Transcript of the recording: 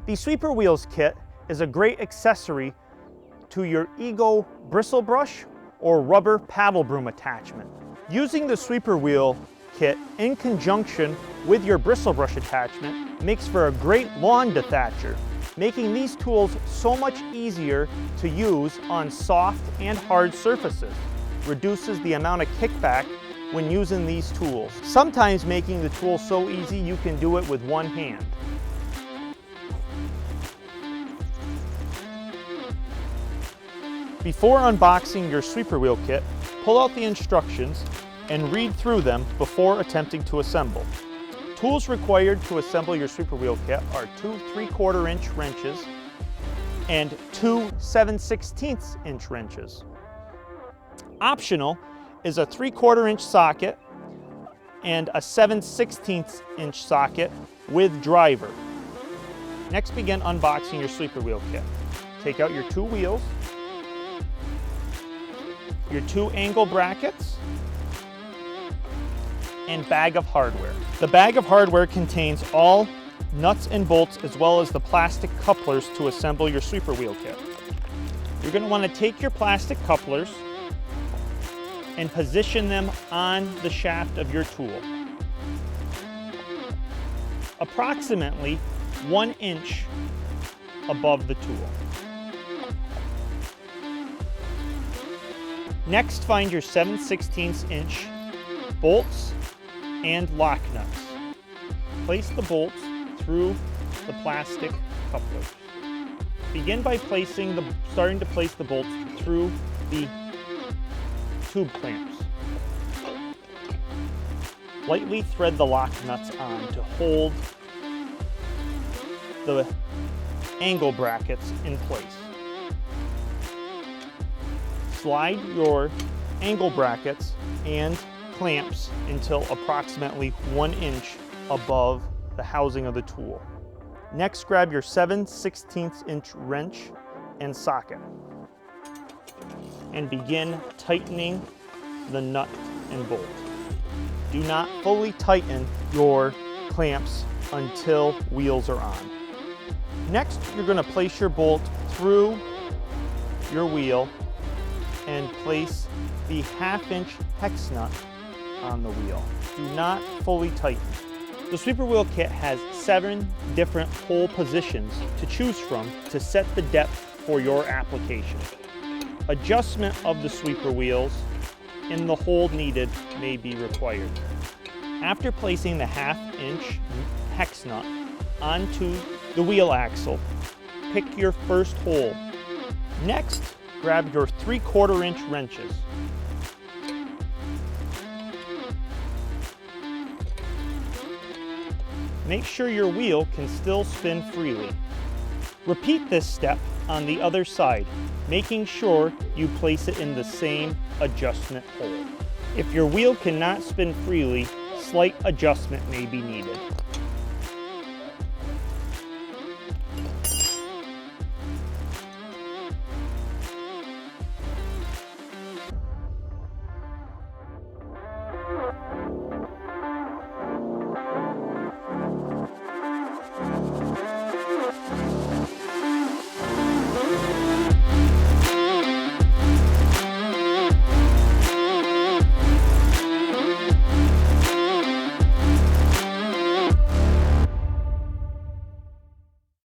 The Sweeper Wheels kit is a great accessory to your Ego bristle brush or rubber paddle broom attachment. Using the Sweeper Wheel kit in conjunction with your bristle brush attachment makes for a great lawn dethatcher, making these tools so much easier to use on soft and hard surfaces. Reduces the amount of kickback when using these tools. Sometimes making the tool so easy you can do it with one hand. Before unboxing your Sweeper Wheel kit, pull out the instructions and read through them before attempting to assemble. Tools required to assemble your Sweeper Wheel kit are 2 3/4 inch wrenches and 2 7/16 inch wrenches. Optional is a 3/4 inch socket and a 7/16 inch socket with driver. Next, begin unboxing your Sweeper Wheel kit. Take out your 2 wheels, your 2 angle brackets, and bag of hardware. The bag of hardware contains all nuts and bolts as well as the plastic couplers to assemble your Sweeper Wheel kit. You're going to want to take your plastic couplers and position them on the shaft of your tool. Approximately 1 inch above the tool. Next, find your 7/16 inch bolts and lock nuts. Place the bolts through the plastic couplers. Begin by starting to place the bolts through the tube clamps. Lightly thread the lock nuts on to hold the angle brackets in place. Slide your angle brackets and clamps until approximately 1 inch above the housing of the tool. Next, grab your 7/16 inch wrench and socket and begin tightening the nut and bolt. Do not fully tighten your clamps until wheels are on. Next, you're going to place your bolt through your wheel and place the 1/2 inch hex nut on the wheel. Do not fully tighten. The Sweeper Wheel kit has 7 different hole positions to choose from to set the depth for your application. Adjustment of the sweeper wheels in the hole needed may be required. After placing the 1/2 inch hex nut onto the wheel axle, pick your first hole. Next, grab your 3/4 inch wrenches. Make sure your wheel can still spin freely. Repeat this step on the other side, making sure you place it in the same adjustment hole. If your wheel cannot spin freely, slight adjustment may be needed.